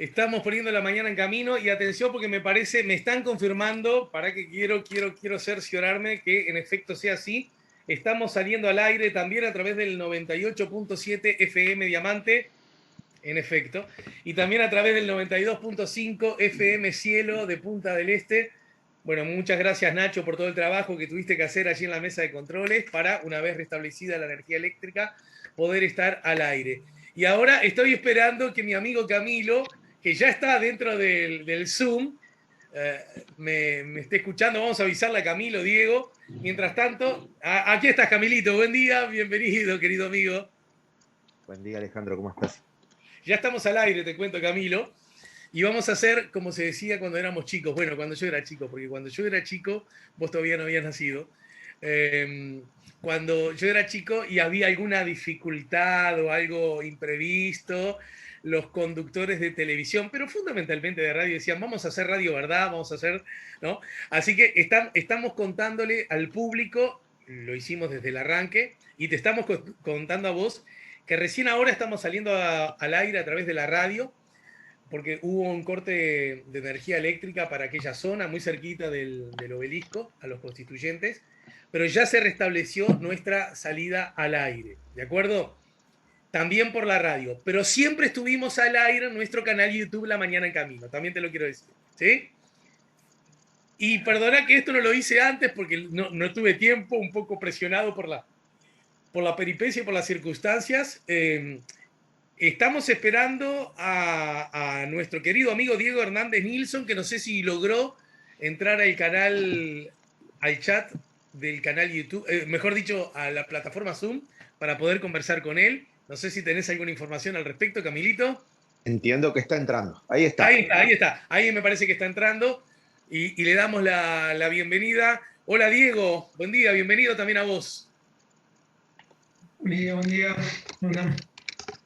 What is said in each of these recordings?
Estamos poniendo la mañana en camino y atención porque me parece, me están confirmando, para que quiero cerciorarme que en efecto sea así. Estamos saliendo al aire también a través del 98.7 FM Diamante, en efecto, y también a través del 92.5 FM Cielo de Punta del Este. Bueno, muchas gracias Nacho por todo el trabajo que tuviste que hacer allí en la mesa de controles para, una vez restablecida la energía eléctrica, poder estar al aire. Y ahora estoy esperando que mi amigo Camilo, que ya está dentro del Zoom, me esté escuchando. Vamos a avisarle a Camilo, Diego. Mientras tanto, aquí estás, Camilito. Buen día, bienvenido, querido amigo. Buen día, Alejandro, ¿cómo estás? Ya estamos al aire, te cuento, Camilo. Y vamos a hacer como se decía cuando éramos chicos. Bueno, cuando yo era chico, porque cuando yo era chico, vos todavía no habías nacido. Cuando yo era chico y había alguna dificultad o algo imprevisto, los conductores de televisión, pero fundamentalmente de radio, decían, vamos a hacer radio verdad, vamos a hacer, ¿no? Así que estamos contándole al público, lo hicimos desde el arranque, y te estamos contando a vos que recién ahora estamos saliendo al aire a través de la radio, porque hubo un corte de energía eléctrica para aquella zona, muy cerquita del obelisco, a los constituyentes, pero ya se restableció nuestra salida al aire, ¿de acuerdo? También por la radio, pero siempre estuvimos al aire en nuestro canal YouTube La Mañana en Camino, también te lo quiero decir, ¿sí? Y perdona que esto no lo hice antes porque no tuve tiempo, un poco presionado por la peripecia y por las circunstancias. Estamos esperando a nuestro querido amigo Diego Hernández Nilsson, que no sé si logró entrar al canal, al chat del canal YouTube, mejor dicho, a la plataforma Zoom, para poder conversar con él. No sé si tenés alguna información al respecto, Camilito. Entiendo que está entrando. Ahí está. Ahí está, ahí está. Ahí me parece que está entrando y le damos la bienvenida. Hola Diego, buen día, bienvenido también a vos. Buen día. Hola.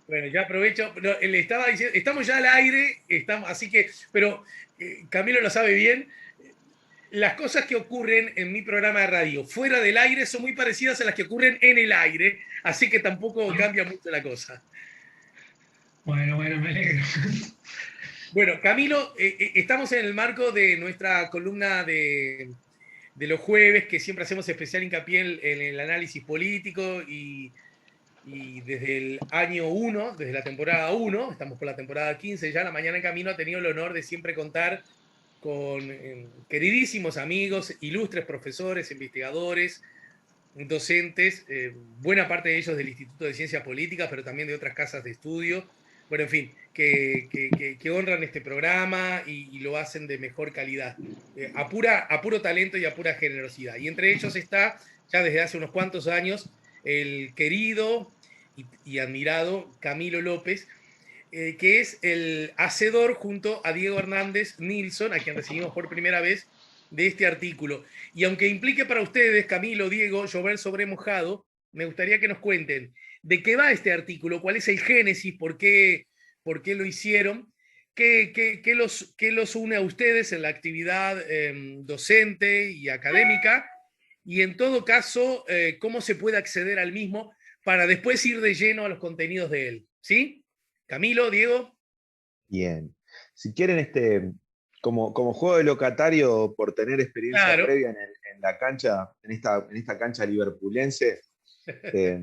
Bueno, ya aprovecho, le estaba diciendo, estamos ya al aire, estamos, así que, pero Camilo lo sabe bien, las cosas que ocurren en mi programa de radio fuera del aire son muy parecidas a las que ocurren en el aire, así que tampoco cambia mucho la cosa. Bueno, me alegro. Bueno, Camilo, estamos en el marco de nuestra columna de los jueves, que siempre hacemos especial hincapié en el análisis político y desde el año 1, desde la temporada 1, estamos por la temporada 15 ya, La Mañana en Camino ha tenido el honor de siempre contar con queridísimos amigos, ilustres profesores, investigadores, docentes, buena parte de ellos del Instituto de Ciencias Políticas, pero también de otras casas de estudio. Bueno, en fin, que honran este programa y lo hacen de mejor calidad, a puro talento y a pura generosidad. Y entre ellos está, ya desde hace unos cuantos años, el querido y admirado Camilo López, que es el hacedor junto a Diego Hernández Nilsson, a quien recibimos por primera vez, de este artículo. Y aunque implique para ustedes, Camilo, Diego, llover sobre mojado, me gustaría que nos cuenten de qué va este artículo, cuál es el génesis, por qué lo hicieron, qué los une a ustedes en la actividad docente y académica, y en todo caso, cómo se puede acceder al mismo para después ir de lleno a los contenidos de él. ¿Sí? Camilo, Diego. Bien. Si quieren, como juego de locatario, por tener experiencia Claro. previa en la cancha, en esta cancha liverpulense, eh,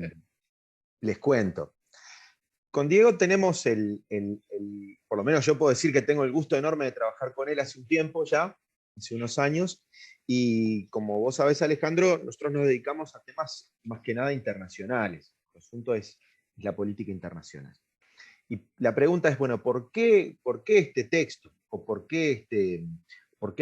les cuento. Con Diego tenemos por lo menos yo puedo decir que tengo el gusto enorme de trabajar con él hace un tiempo ya, hace unos años, y como vos sabés, Alejandro, nosotros nos dedicamos a temas más que nada internacionales. El asunto es la política internacional. Y la pregunta es, bueno, ¿por qué este texto? ¿O por qué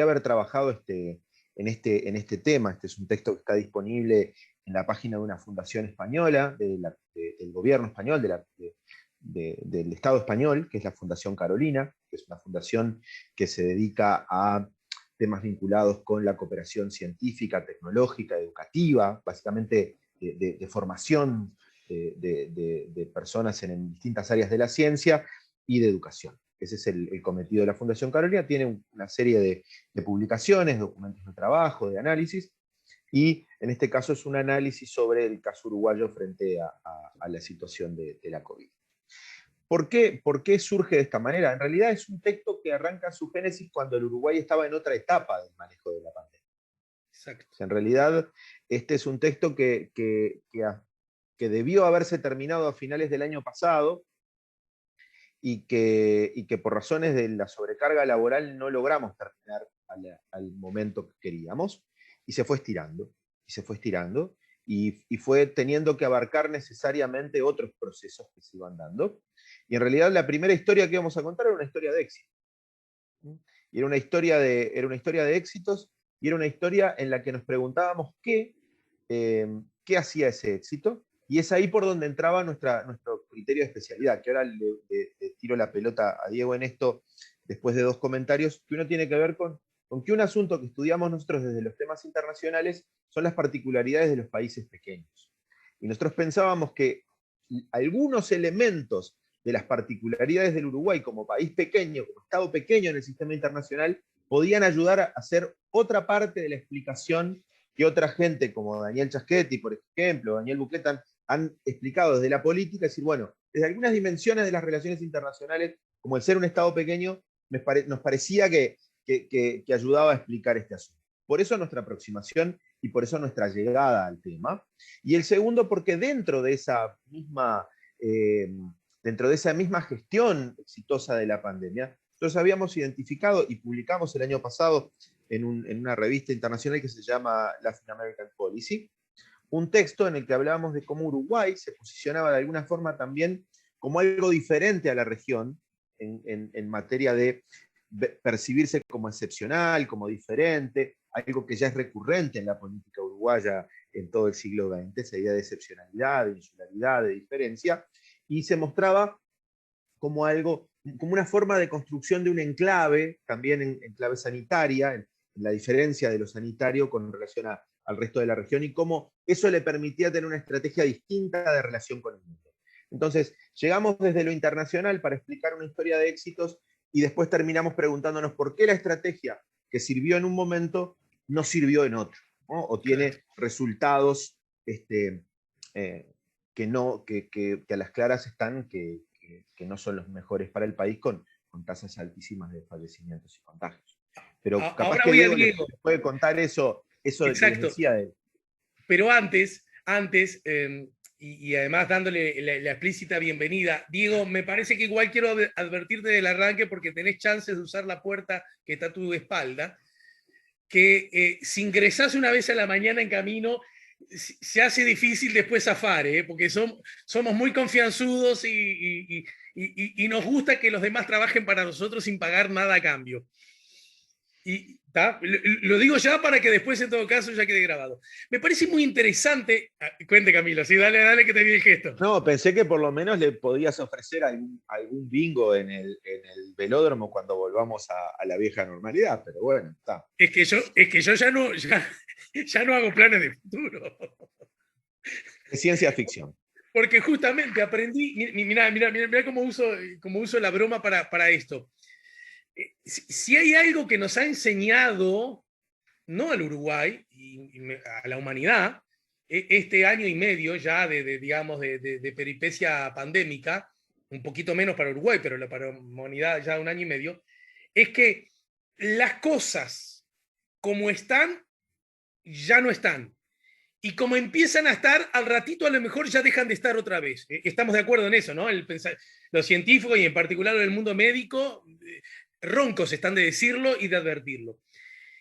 haber trabajado en este tema? Este es un texto que está disponible en la página de una fundación española, del gobierno español, del Estado español, que es la Fundación Carolina, que es una fundación que se dedica a temas vinculados con la cooperación científica, tecnológica, educativa, básicamente de formación de personas en distintas áreas de la ciencia y de educación. Ese es el cometido de la Fundación Carolina. Tiene una serie de publicaciones, documentos de trabajo, de análisis, y en este caso es un análisis sobre el caso uruguayo frente a la situación de la COVID. por qué surge de esta manera? En realidad es un texto que arranca su génesis cuando el Uruguay estaba en otra etapa del manejo de la pandemia. Exacto. O sea, en realidad, este es un texto que debió haberse terminado a finales del año pasado y que por razones de la sobrecarga laboral no logramos terminar al momento que queríamos, y se fue estirando, y se fue estirando, y fue teniendo que abarcar necesariamente otros procesos que se iban dando. Y en realidad la primera historia que íbamos a contar era una historia de éxito. Y era una historia de éxitos, y era una historia en la que nos preguntábamos qué hacía ese éxito, y es ahí por donde entraba nuestro criterio de especialidad, que ahora le tiro la pelota a Diego en esto, después de dos comentarios, que uno tiene que ver con que un asunto que estudiamos nosotros desde los temas internacionales son las particularidades de los países pequeños. Y nosotros pensábamos que algunos elementos de las particularidades del Uruguay como país pequeño, como Estado pequeño en el sistema internacional, podían ayudar a hacer otra parte de la explicación que otra gente como Daniel Chaschetti, por ejemplo, Daniel Buclet, han explicado desde la política, es decir, bueno, desde algunas dimensiones de las relaciones internacionales, como el ser un Estado pequeño, nos parecía que ayudaba a explicar este asunto. Por eso nuestra aproximación y por eso nuestra llegada al tema. Y el segundo, porque dentro de esa misma gestión exitosa de la pandemia, nosotros habíamos identificado y publicamos el año pasado en una revista internacional que se llama Latin American Policy, un texto en el que hablábamos de cómo Uruguay se posicionaba de alguna forma también como algo diferente a la región en materia de percibirse como excepcional, como diferente, algo que ya es recurrente en la política uruguaya en todo el siglo XX, esa idea de excepcionalidad, de insularidad, de diferencia, y se mostraba como algo, como una forma de construcción de un enclave, también en clave sanitaria, en la diferencia de lo sanitario con relación al resto de la región, y cómo eso le permitía tener una estrategia distinta de relación con el mundo. Entonces, llegamos desde lo internacional para explicar una historia de éxitos, y después terminamos preguntándonos por qué la estrategia que sirvió en un momento no sirvió en otro, ¿no? O tiene resultados que a las claras están que no son los mejores para el país, con tasas altísimas de fallecimientos y contagios. Pero capaz Ahora que voy a Diego Diego. les puede contar eso de que les decía de él. Pero antes y además dándole la explícita bienvenida, Diego, me parece que igual quiero advertirte del arranque, porque tenés chances de usar la puerta que está a tu espalda, que si ingresás una vez a la mañana en camino, se hace difícil después zafar, porque somos muy confianzudos y nos gusta que los demás trabajen para nosotros sin pagar nada a cambio. Y lo digo ya para que después, en todo caso, ya quede grabado. Me parece muy interesante. Cuente, Camilo, sí, dale que te vi el gesto. No, pensé que por lo menos le podías ofrecer algún bingo en el velódromo cuando volvamos a la vieja normalidad, pero bueno, está. Es que yo ya no hago planes de futuro. Es ciencia ficción. Porque justamente aprendí, mirá cómo uso la broma para esto. Si hay algo que nos ha enseñado, no al Uruguay, a la humanidad, este año y medio ya de peripecia pandémica, un poquito menos para Uruguay, pero para la humanidad ya un año y medio, es que las cosas como están, ya no están. Y como empiezan a estar, al ratito a lo mejor ya dejan de estar otra vez. Estamos de acuerdo en eso, ¿no? Los científicos, y en particular el mundo médico, roncos están de decirlo y de advertirlo.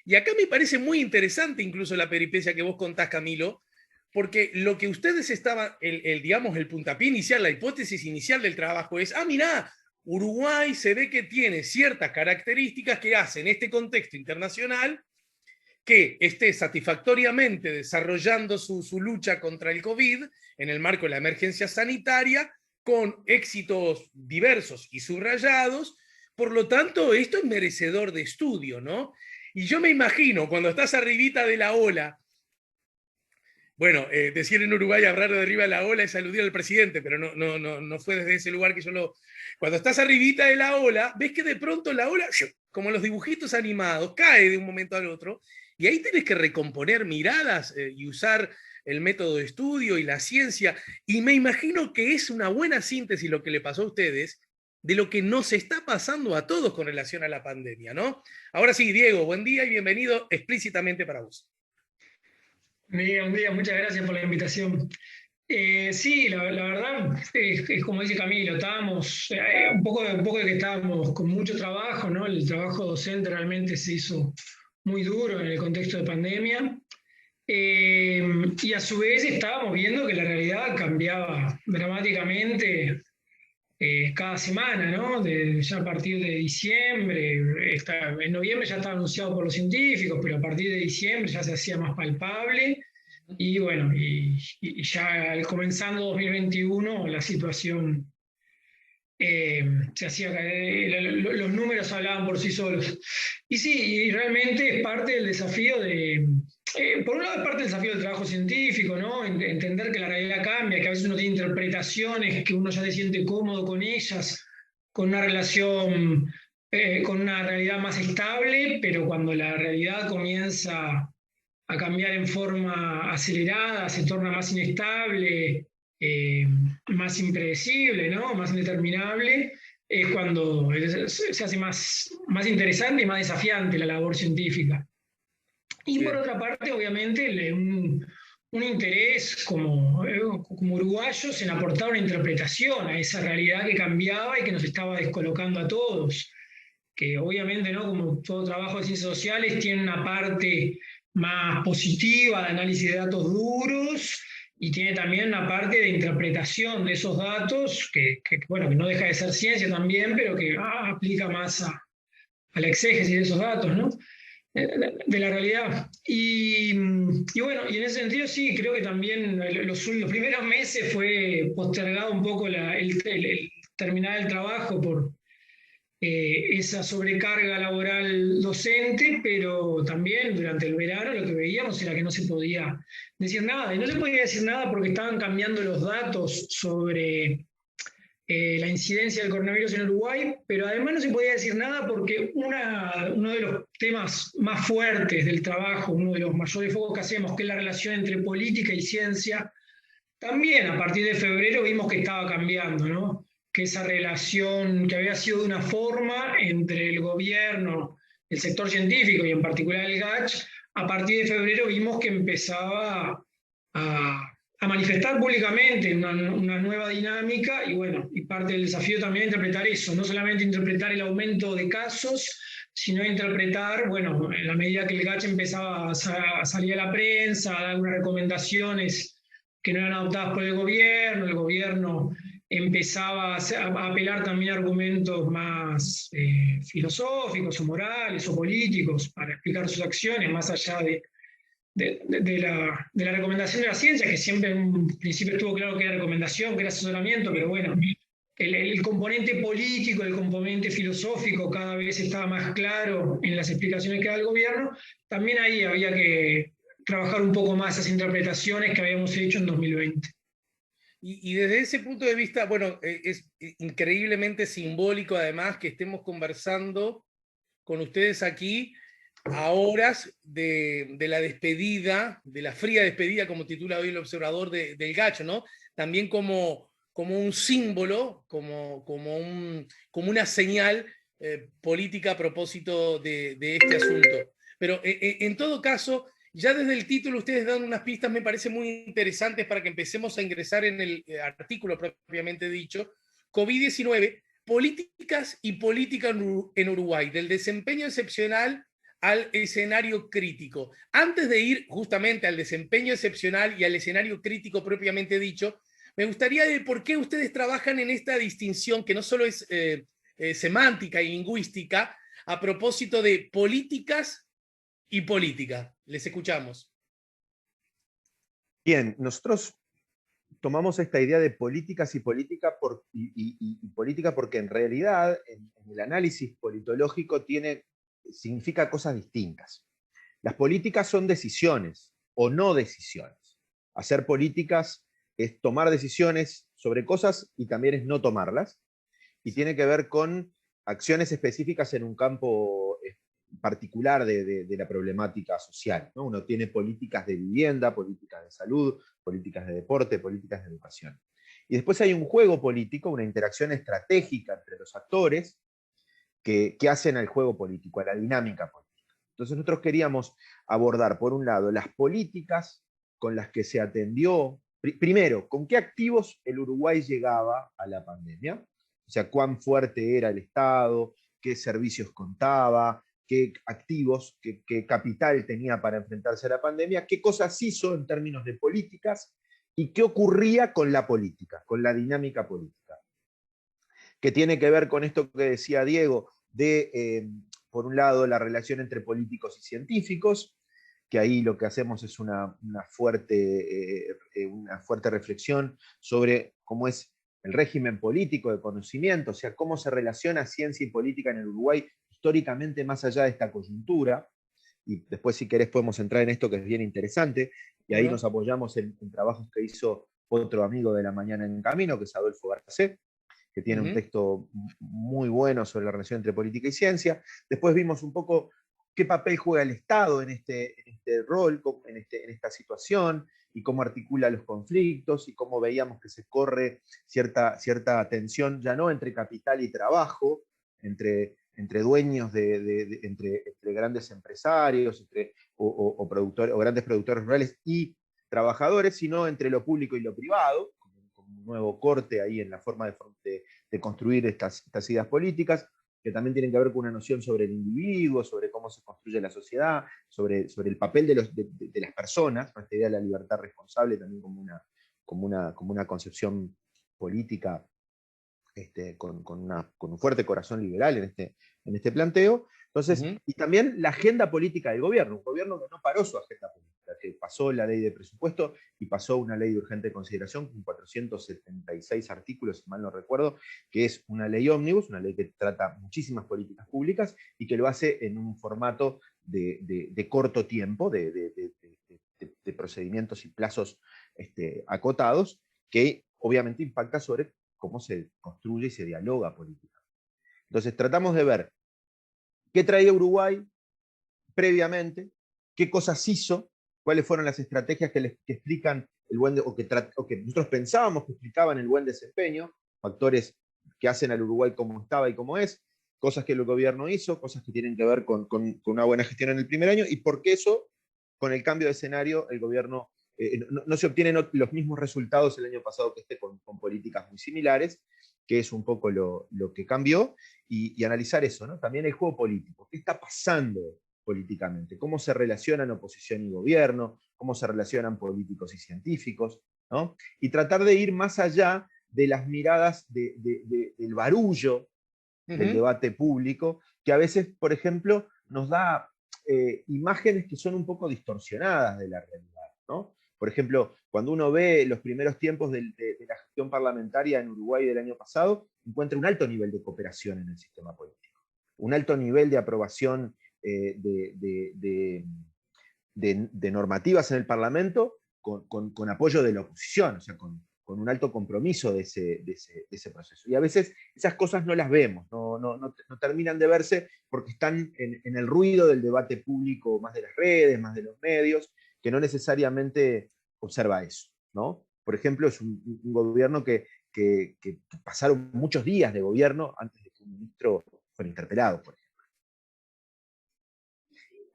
Y acá me parece muy interesante incluso la peripecia que vos contás, Camilo, porque lo que ustedes estaban, digamos, el puntapié inicial, la hipótesis inicial del trabajo es, mirá, Uruguay se ve que tiene ciertas características que hacen este contexto internacional que esté satisfactoriamente desarrollando su lucha contra el COVID en el marco de la emergencia sanitaria, con éxitos diversos y subrayados. Por lo tanto, esto es merecedor de estudio, ¿no? Y yo me imagino, cuando estás arribita de la ola, bueno, decir en Uruguay hablar de arriba de la ola es aludir al presidente, pero no fue desde ese lugar que yo lo... Cuando estás arribita de la ola, ves que de pronto la ola, como los dibujitos animados, cae de un momento al otro, y ahí tenés que recomponer miradas y usar el método de estudio y la ciencia, y me imagino que es una buena síntesis lo que le pasó a ustedes de lo que nos está pasando a todos con relación a la pandemia, ¿no? Ahora sí, Diego, buen día y bienvenido explícitamente para vos. Un día, muchas gracias por la invitación. Sí, la verdad es como dice Camilo, estábamos un poco de que estábamos con mucho trabajo, ¿no? El trabajo docente realmente se hizo muy duro en el contexto de pandemia. Y a su vez estábamos viendo que la realidad cambiaba dramáticamente cada semana, ¿no? Ya a partir de diciembre, en noviembre ya estaba anunciado por los científicos, pero a partir de diciembre ya se hacía más palpable. Y bueno, y ya comenzando 2021, la situación se hacía caer, los números hablaban por sí solos. Y sí, y realmente es parte del desafío por un lado es parte del desafío del trabajo científico, ¿no? Entender que la realidad cambia, que a veces uno tiene interpretaciones, que uno ya se siente cómodo con ellas, con una relación, con una realidad más estable, pero cuando la realidad comienza a cambiar en forma acelerada, se torna más inestable, eh, más impredecible, ¿no? Más indeterminable, es cuando se hace más interesante y más desafiante la labor científica. Y por Bien. otra parte, obviamente, un interés como uruguayos en aportar una interpretación a esa realidad que cambiaba y que nos estaba descolocando a todos, que obviamente, ¿no? Como todo trabajo de ciencias sociales, tiene una parte más positiva de análisis de datos duros y tiene también una parte de interpretación de esos datos, bueno, que no deja de ser ciencia también, pero que aplica más a la exégesis de esos datos, ¿no? De la realidad. Y bueno, y en ese sentido sí, creo que también los primeros meses fue postergado un poco el terminar el trabajo por esa sobrecarga laboral docente, pero también durante el verano lo que veíamos era que no se podía decir nada. Y no se podía decir nada porque estaban cambiando los datos sobre la incidencia del coronavirus en Uruguay, pero además no se podía decir nada porque uno de los temas más fuertes del trabajo, uno de los mayores focos que hacemos, que es la relación entre política y ciencia, también a partir de febrero vimos que estaba cambiando, ¿no? Que esa relación que había sido de una forma entre el gobierno, el sector científico y en particular el GACH, a partir de febrero vimos que empezaba a manifestar públicamente una nueva dinámica y bueno, y parte del desafío también es interpretar eso, no solamente interpretar el aumento de casos, sino interpretar, bueno, en la medida que el GACH empezaba a salir a la prensa, a dar algunas recomendaciones que no eran adoptadas por el gobierno empezaba a apelar también a argumentos más filosóficos o morales o políticos para explicar sus acciones, más allá de la recomendación de la ciencia, que siempre en un principio estuvo claro que era recomendación, que era asesoramiento, pero bueno, el componente político, el componente filosófico cada vez estaba más claro en las explicaciones que da el gobierno, también ahí había que trabajar un poco más esas interpretaciones que habíamos hecho en 2020. Y desde ese punto de vista, bueno, es increíblemente simbólico además que estemos conversando con ustedes aquí a horas de la despedida, de la fría despedida, como titula hoy el observador del Gacho, ¿no? También como un símbolo, como una señal política a propósito de este asunto. Pero en todo caso, ya desde el título ustedes dan unas pistas, me parece muy interesantes para que empecemos a ingresar en el artículo propiamente dicho. COVID-19, políticas y política en Uruguay, del desempeño excepcional al escenario crítico. Antes de ir justamente al desempeño excepcional y al escenario crítico propiamente dicho, me gustaría ver por qué ustedes trabajan en esta distinción que no solo es semántica y lingüística, a propósito de políticas y política. Les escuchamos. Bien, nosotros tomamos esta idea de políticas y política, política porque en realidad en el análisis politológico significa cosas distintas. Las políticas son decisiones o no decisiones. Hacer políticas es tomar decisiones sobre cosas y también es no tomarlas. Y tiene que ver con acciones específicas en un campo particular de la problemática social, ¿no? Uno tiene políticas de vivienda, políticas de salud, políticas de deporte, políticas de educación. Y después hay un juego político, una interacción estratégica entre los actores que hacen al juego político, a la dinámica política. Entonces nosotros queríamos abordar, por un lado, las políticas con las que se atendió, primero, con qué activos el Uruguay llegaba a la pandemia, o sea, cuán fuerte era el Estado, qué servicios contaba, qué activos, qué capital tenía para enfrentarse a la pandemia, qué cosas hizo en términos de políticas y qué ocurría con la política, con la dinámica política, que tiene que ver con esto que decía Diego, por un lado, la relación entre políticos y científicos, que ahí lo que hacemos es una fuerte reflexión sobre cómo es el régimen político de conocimiento, o sea, cómo se relaciona ciencia y política en el Uruguay históricamente más allá de esta coyuntura. Y después, si querés, podemos entrar en esto que es bien interesante, y ahí nos apoyamos en trabajos que hizo otro amigo de La Mañana en Camino, que es Adolfo Garcés, que tiene un texto muy bueno sobre la relación entre política y ciencia. Después vimos un poco qué papel juega el Estado en este rol, en esta situación, y cómo articula los conflictos, y cómo veíamos que se corre cierta tensión, ya no entre capital y trabajo, entre dueños, entre grandes empresarios, o grandes productores rurales y trabajadores, sino entre lo público y lo privado, un nuevo corte ahí en la forma de construir estas ideas políticas, que también tienen que ver con una noción sobre el individuo, sobre cómo se construye la sociedad, sobre el papel de las personas, esta idea de la libertad responsable también como una concepción política con un fuerte corazón liberal en este planteo. Entonces, y también la agenda política del gobierno, un gobierno que no paró su agenda política, que pasó la ley de presupuesto y pasó una ley de urgente consideración con 476 artículos, si mal no recuerdo, que es una ley ómnibus, una ley que trata muchísimas políticas públicas y que lo hace en un formato de corto tiempo, de procedimientos y plazos acotados, que obviamente impacta sobre cómo se construye y se dialoga política. Entonces tratamos de ver qué traía Uruguay previamente, qué cosas hizo, cuáles fueron las estrategias que explican o que nosotros pensábamos que explicaban el buen desempeño, factores que hacen al Uruguay como estaba y como es, cosas que el gobierno hizo, cosas que tienen que ver con una buena gestión en el primer año, y por qué eso, con el cambio de escenario, el gobierno no se obtienen los mismos resultados el año pasado que con políticas muy similares, que es un poco lo que cambió, y analizar eso, ¿no? También el juego político. ¿Qué está pasando políticamente? ¿Cómo se relacionan oposición y gobierno? ¿Cómo se relacionan políticos y científicos? ¿No? Y tratar de ir más allá de las miradas del barullo del debate público, que a veces, por ejemplo, nos da imágenes que son un poco distorsionadas de la realidad, ¿no? Por ejemplo, cuando uno ve los primeros tiempos de la gestión parlamentaria en Uruguay del año pasado, encuentra un alto nivel de cooperación en el sistema político, un alto nivel de aprobación de normativas en el Parlamento con apoyo de la oposición, o sea, con un alto compromiso de ese proceso. Y a veces esas cosas no las vemos, no terminan de verse porque están en el ruido del debate público, más de las redes, más de los medios, que no necesariamente observa eso, ¿no? Por ejemplo, es un gobierno que pasaron muchos días de gobierno antes de que un ministro fuera interpelado, por ejemplo.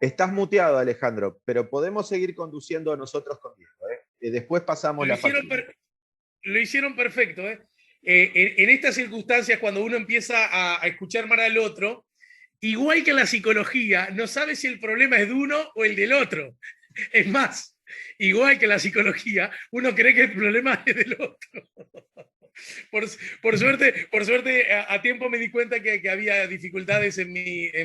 Estás muteado, Alejandro, pero podemos seguir conduciendo nosotros con Diego. Después pasamos la factura. Lo hicieron perfecto. En estas circunstancias, cuando uno empieza a escuchar mal al otro, igual que en la psicología, no sabe si el problema es de uno o el del otro. Es más, igual que en la psicología, uno cree que el problema es del otro. Por suerte, a tiempo me di cuenta que había dificultades en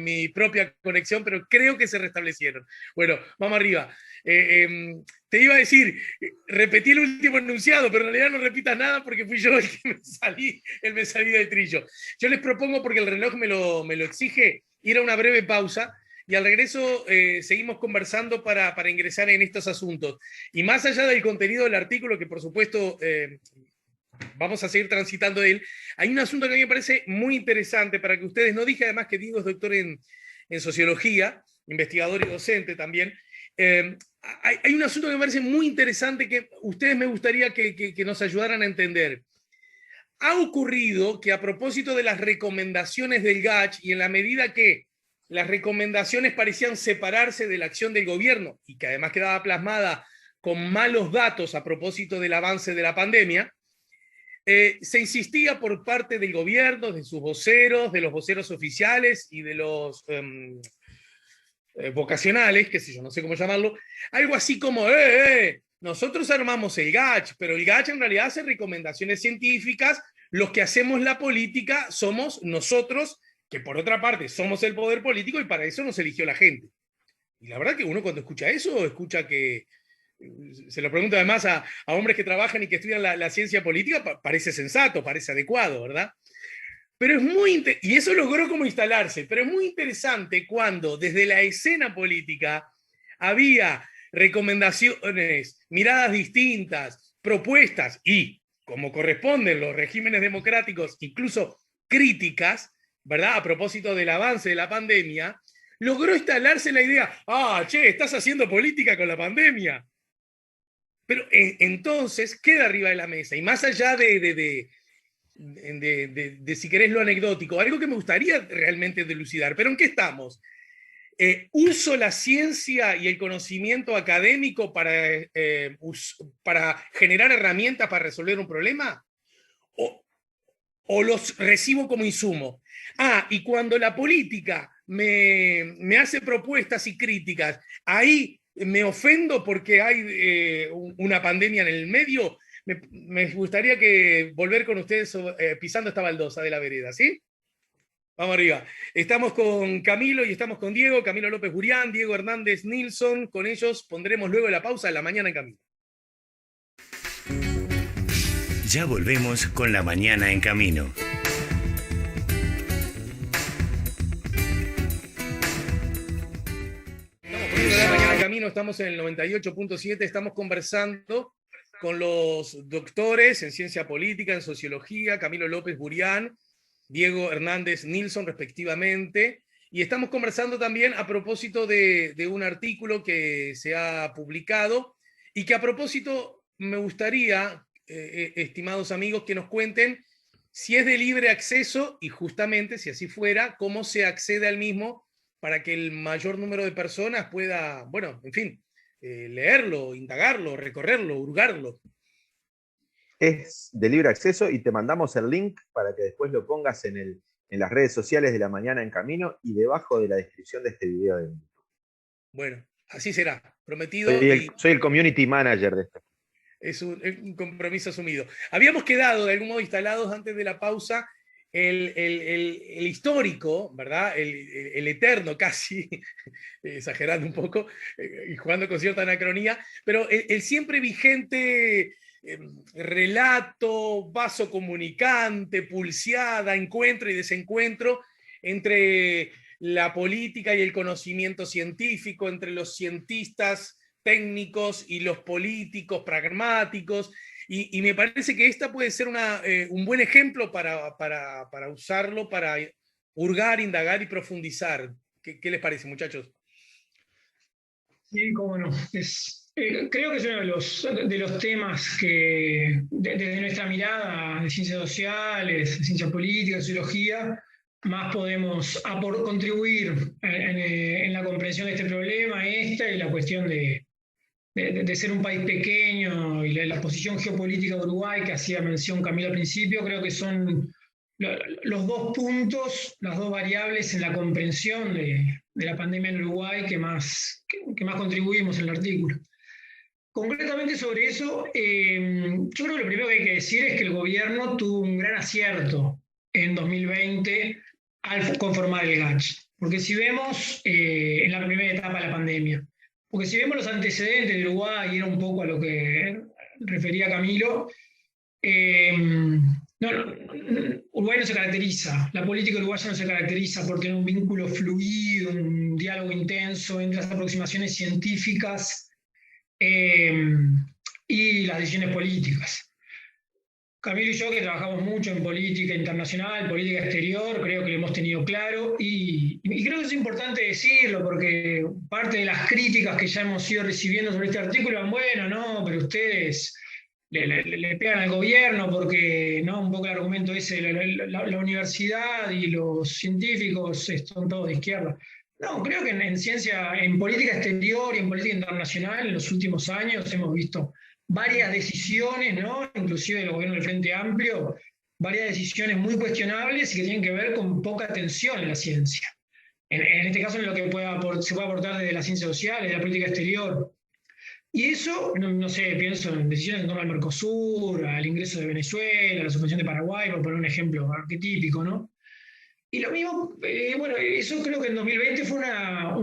mi propia conexión, pero creo que se restablecieron. Bueno, vamos arriba. Te iba a decir, repetí el último enunciado, pero en realidad no repitas nada porque fui yo el que me salí del trillo. Yo les propongo, porque el reloj me lo exige, ir a una breve pausa. Y al regreso seguimos conversando para ingresar en estos asuntos. Y más allá del contenido del artículo, que por supuesto vamos a seguir transitando de él, hay un asunto que a mí me parece muy interesante para que ustedes, no dije además que Diego es doctor en en sociología, investigador y docente también. Hay un asunto que me parece muy interesante que ustedes me gustaría que nos ayudaran a entender. Ha ocurrido que a propósito de las recomendaciones del GACH, y en la medida que las recomendaciones parecían separarse de la acción del gobierno, y que además quedaba plasmada con malos datos a propósito del avance de la pandemia, se insistía por parte del gobierno, de sus voceros, de los voceros oficiales y de los vocacionales, qué sé yo, no sé cómo llamarlo, algo así como, nosotros armamos el GACH, pero el GACH en realidad hace recomendaciones científicas, los que hacemos la política somos nosotros, que por otra parte somos el poder político y para eso nos eligió la gente. Y la verdad que uno cuando escucha eso, escucha que, se lo pregunto además a hombres que trabajan y que estudian la ciencia política, parece sensato, parece adecuado, ¿verdad? Pero es muy, y eso logró como instalarse, pero es muy interesante cuando desde la escena política había recomendaciones, miradas distintas, propuestas y, como corresponden los regímenes democráticos, incluso críticas, ¿verdad? A propósito del avance de la pandemia, logró instalarse la idea, che, estás haciendo política con la pandemia. Pero entonces queda arriba de la mesa, y más allá de si querés lo anecdótico, algo que me gustaría realmente delucidar, pero ¿en qué estamos? ¿Uso la ciencia y el conocimiento académico para generar herramientas para resolver un problema? ¿O los recibo como insumo? Y cuando la política me hace propuestas y críticas, ahí me ofendo porque hay una pandemia en el medio. Me gustaría volver con ustedes pisando esta baldosa de la vereda, ¿sí? Vamos arriba. Estamos con Camilo y estamos con Diego, Camilo López Burián, Diego Hernández Nilsson. Con ellos pondremos luego la pausa de La Mañana en Camino. Ya volvemos con La Mañana en Camino. La Mañana en Camino, estamos en el 98.7, estamos conversando con los doctores en ciencia política, en sociología, Camilo López Burián, Diego Hernández Nilsson, respectivamente, y estamos conversando también a propósito de un artículo que se ha publicado y que a propósito me gustaría, estimados amigos, que nos cuenten si es de libre acceso y justamente, si así fuera, cómo se accede al mismo para que el mayor número de personas pueda, bueno, en fin, leerlo, indagarlo, recorrerlo, hurgarlo. Es de libre acceso y te mandamos el link para que después lo pongas en las redes sociales de La Mañana en Camino y debajo de la descripción de este video de YouTube. Bueno, así será, prometido. Soy el community manager de esto. Es un compromiso asumido. Habíamos quedado de algún modo instalados antes de la pausa el histórico, ¿verdad? El eterno casi, exagerando un poco y jugando con cierta anacronía, pero el siempre vigente relato, vaso comunicante, pulseada, encuentro y desencuentro entre la política y el conocimiento científico, entre los cientistas técnicos y los políticos pragmáticos, y me parece que esta puede ser un buen ejemplo para usarlo, para hurgar, indagar y profundizar. ¿Qué les parece, muchachos? Sí, cómo no. Creo que es uno de los temas que, desde nuestra mirada de ciencias sociales, de ciencia política, de sociología, más podemos contribuir en la comprensión de este problema, y la cuestión de ser un país pequeño y la posición geopolítica de Uruguay, que hacía mención Camilo al principio, creo que son los dos puntos, las dos variables en la comprensión de la pandemia en Uruguay que más contribuimos en el artículo. Concretamente sobre eso, yo creo que lo primero que hay que decir es que el gobierno tuvo un gran acierto en 2020 al conformar el GACH. Porque si vemos en la primera etapa de la pandemia, porque si vemos los antecedentes de Uruguay, y era un poco a lo que refería Camilo, Uruguay no se caracteriza, la política uruguaya no se caracteriza por tener un vínculo fluido, un diálogo intenso entre las aproximaciones científicas y las decisiones políticas. Camilo y yo, que trabajamos mucho en política internacional, política exterior, creo que lo hemos tenido claro y creo que es importante decirlo porque parte de las críticas que ya hemos ido recibiendo sobre este artículo van, bueno, no, pero ustedes le pegan al gobierno porque, ¿no? Un poco el argumento ese, la universidad y los científicos son todos de izquierda. No, creo que en ciencia, en política exterior y en política internacional en los últimos años hemos visto varias decisiones, ¿no? Inclusive del gobierno del Frente Amplio, varias decisiones muy cuestionables y que tienen que ver con poca atención en la ciencia. En este caso, en lo que se puede aportar desde las ciencias sociales, de la política exterior. Y eso, no sé, pienso en decisiones en torno al Mercosur, al ingreso de Venezuela, a la suspensión de Paraguay, por poner un ejemplo arquetípico, ¿no? Y lo mismo, bueno, eso creo que en 2020 fue una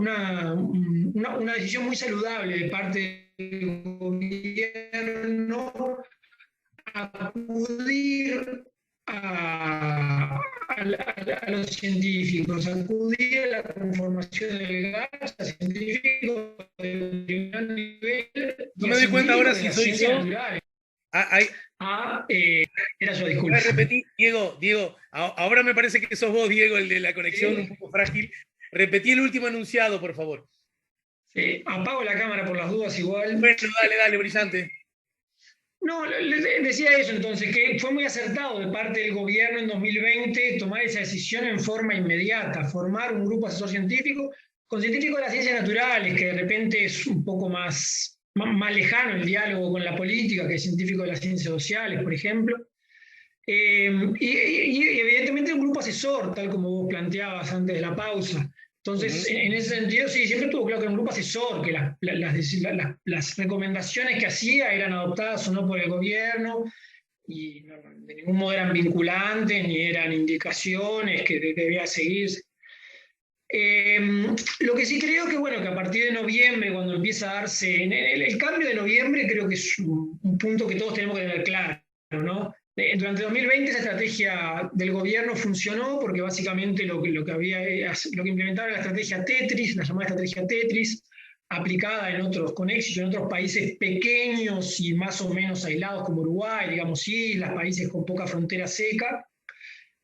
decisión muy saludable de parte del gobierno acudir a los científicos, acudir a la conformación del gas, a científicos de primer nivel. No me doy cuenta ahora si soy yo. Era yo, disculpa. Repetí, Diego, ahora me parece que sos vos, Diego, el de la conexión un poco frágil. Repetí el último enunciado, por favor. Apago la cámara por las dudas igual. Bueno, dale, brillante. No, decía eso entonces, que fue muy acertado de parte del gobierno en 2020 tomar esa decisión en forma inmediata, formar un grupo asesor científico con científicos de las ciencias naturales, que de repente es un poco más lejano el diálogo con la política que científico de las ciencias sociales, por ejemplo. Y evidentemente un grupo asesor, tal como vos planteabas antes de la pausa. Entonces, en ese sentido, sí, siempre estuvo claro que era un grupo asesor, que las recomendaciones que hacía eran adoptadas o no por el gobierno, y de ningún modo eran vinculantes, ni eran indicaciones que debía seguirse. Lo que sí creo que, bueno, que a partir de noviembre, cuando empieza a darse, el cambio de noviembre creo que es un punto que todos tenemos que tener claro, ¿no? Durante 2020 esa estrategia del gobierno funcionó porque básicamente lo que implementaba era la estrategia Tetris, la llamada estrategia Tetris, aplicada con éxito en otros países pequeños y más o menos aislados como Uruguay, digamos, islas, países con poca frontera seca,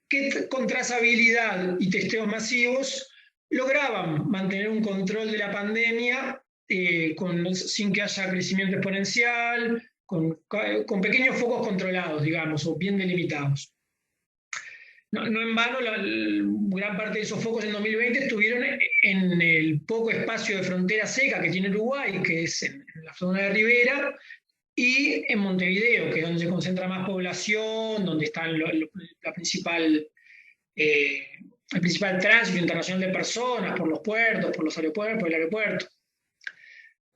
que con trazabilidad y testeos masivos lograban mantener un control de la pandemia sin que haya crecimiento exponencial, con pequeños focos controlados, digamos, o bien delimitados. No en vano, gran parte de esos focos en 2020 estuvieron en el poco espacio de frontera seca que tiene Uruguay, que es en la zona de Ribera, y en Montevideo, que es donde se concentra más población, donde está el principal tránsito internacional de personas, por los puertos, por los aeropuertos, por el aeropuerto.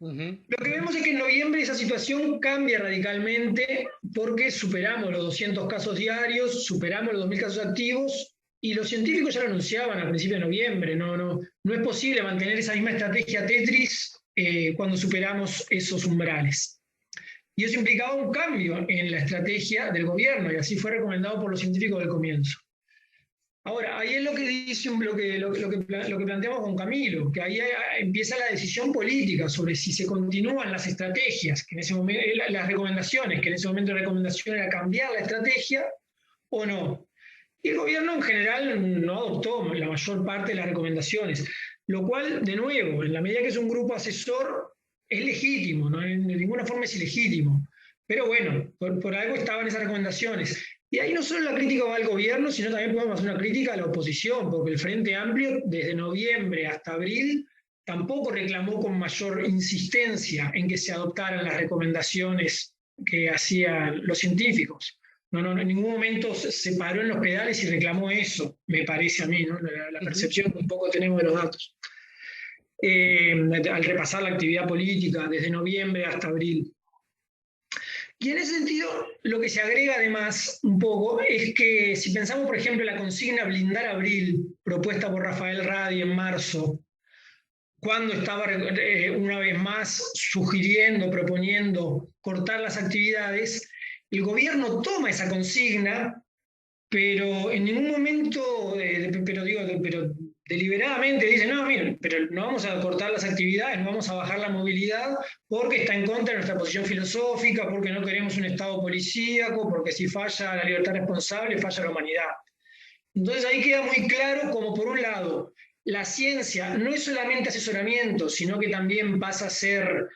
Lo que vemos es que en noviembre esa situación cambia radicalmente porque superamos los 200 casos diarios, superamos los 2.000 casos activos y los científicos ya lo anunciaban a principios de noviembre. No es posible mantener esa misma estrategia Tetris cuando superamos esos umbrales. Y eso implicaba un cambio en la estrategia del gobierno y así fue recomendado por los científicos del comienzo. Ahora, ahí es lo que dice lo que planteamos con Camilo, que ahí empieza la decisión política sobre si se continúan las estrategias, que en ese momento, las recomendaciones, que en ese momento la recomendación era cambiar la estrategia o no. Y el gobierno en general no adoptó la mayor parte de las recomendaciones, lo cual, de nuevo, en la medida que es un grupo asesor, es legítimo, ¿no? De ninguna forma es ilegítimo. Pero bueno, por algo estaban esas recomendaciones. Y ahí no solo la crítica va al gobierno, sino también podemos hacer una crítica a la oposición, porque el Frente Amplio, desde noviembre hasta abril, tampoco reclamó con mayor insistencia en que se adoptaran las recomendaciones que hacían los científicos. En ningún momento se paró en los pedales y reclamó eso, me parece a mí, ¿no? La percepción que un poco tenemos de los datos. Al repasar la actividad política desde noviembre hasta abril. Y en ese sentido, lo que se agrega además un poco es que si pensamos, por ejemplo, en la consigna blindar abril, propuesta por Rafael Radi en marzo, cuando estaba una vez más sugiriendo, proponiendo cortar las actividades, el gobierno toma esa consigna, pero en ningún momento, pero deliberadamente dicen, no, miren, pero no vamos a cortar las actividades, no vamos a bajar la movilidad porque está en contra de nuestra posición filosófica, porque no queremos un Estado policíaco, porque si falla la libertad responsable, falla la humanidad. Entonces ahí queda muy claro como por un lado, la ciencia no es solamente asesoramiento, sino que también pasa a ser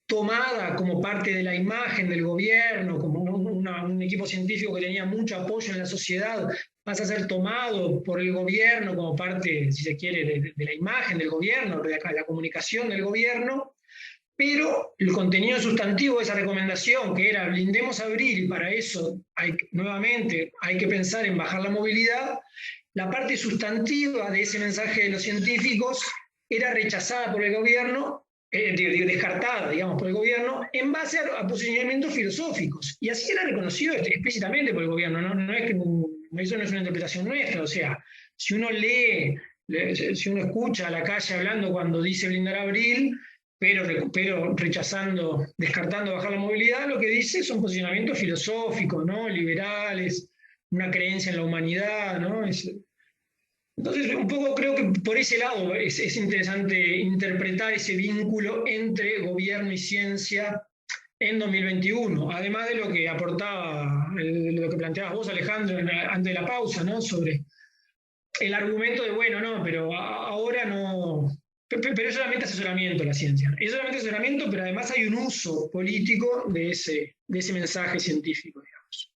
tomada como parte de la imagen del gobierno, como un equipo científico que tenía mucho apoyo en la sociedad, pasa a ser tomado por el gobierno como parte, si se quiere, de la imagen del gobierno, de la comunicación del gobierno, pero el contenido sustantivo de esa recomendación, que era blindemos abril, y para eso nuevamente hay que pensar en bajar la movilidad, la parte sustantiva de ese mensaje de los científicos era rechazada por el gobierno, descartada, digamos, por el gobierno, en base a posicionamientos filosóficos. Y así era reconocido explícitamente por el gobierno, no es que eso no es una interpretación nuestra, o sea, si uno lee, si uno escucha a la calle hablando cuando dice blindar abril, pero rechazando, descartando bajar la movilidad, lo que dice son posicionamientos filosóficos, ¿no? Liberales, una creencia en la humanidad, ¿no? Entonces, un poco creo que por ese lado es interesante interpretar ese vínculo entre gobierno y ciencia en 2021, además de lo que aportaba, lo que planteabas vos, Alejandro, antes de la pausa, ¿no? Sobre el argumento de, bueno, no, pero ahora no. Pero es solamente asesoramiento la ciencia. Es solamente asesoramiento, pero además hay un uso político de ese mensaje científico, digamos.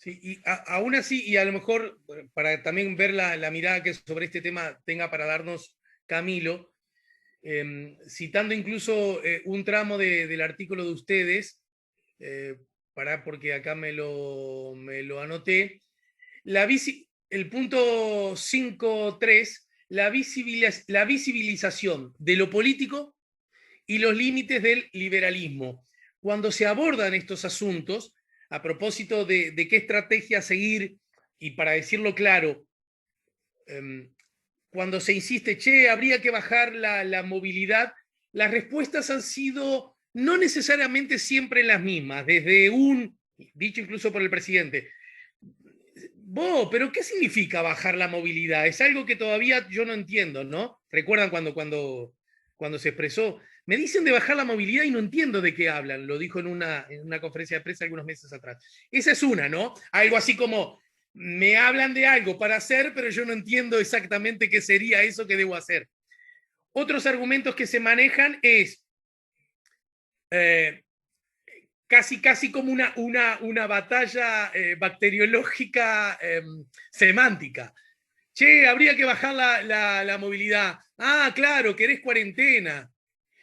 Sí, y aún así, y a lo mejor para también ver la mirada que sobre este tema tenga para darnos Camilo, citando incluso un tramo del artículo de ustedes, porque acá me lo anoté, el punto 5.3, la visibilización de lo político y los límites del liberalismo. Cuando se abordan estos asuntos, a propósito de qué estrategia seguir, y para decirlo claro, cuando se insiste, habría que bajar la movilidad, las respuestas han sido no necesariamente siempre las mismas, desde dicho incluso por el presidente, pero ¿qué significa bajar la movilidad? Es algo que todavía yo no entiendo, ¿no? ¿Recuerdan cuando se expresó? Me dicen de bajar la movilidad y no entiendo de qué hablan. Lo dijo en una conferencia de prensa algunos meses atrás. Esa es una, ¿no? Algo así como, me hablan de algo para hacer, pero yo no entiendo exactamente qué sería eso que debo hacer. Otros argumentos que se manejan es casi como una batalla bacteriológica semántica. Habría que bajar la movilidad. Ah, claro, querés cuarentena.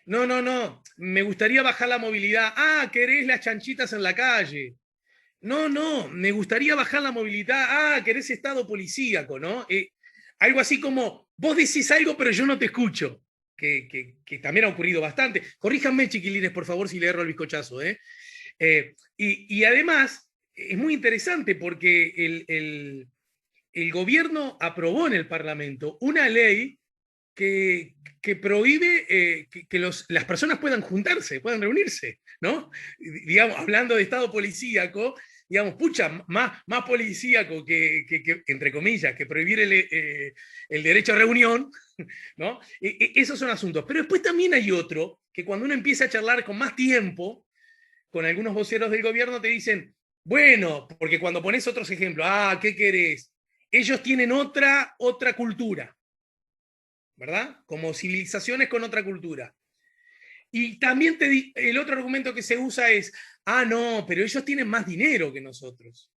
No, me gustaría bajar la movilidad. Ah, querés las chanchitas en la calle. No, me gustaría bajar la movilidad. Ah, querés estado policíaco, ¿no? Algo así como, vos decís algo, pero yo no te escucho. Que también ha ocurrido bastante. Corríjanme, chiquilines, por favor, si le erro el bizcochazo, ¿eh? Y además, es muy interesante porque el gobierno aprobó en el Parlamento una ley que prohíbe que las personas puedan juntarse, puedan reunirse, ¿no? Digamos, hablando de Estado policíaco, digamos, más policíaco que, entre comillas, que prohibir el derecho a reunión, ¿no? Esos son asuntos. Pero después también hay otro, que cuando uno empieza a charlar con más tiempo, con algunos voceros del gobierno te dicen, bueno, porque cuando pones otros ejemplos, ¿qué querés? Ellos tienen otra cultura, ¿verdad? Como civilizaciones con otra cultura. Y también el otro argumento que se usa es, no, pero ellos tienen más dinero que nosotros,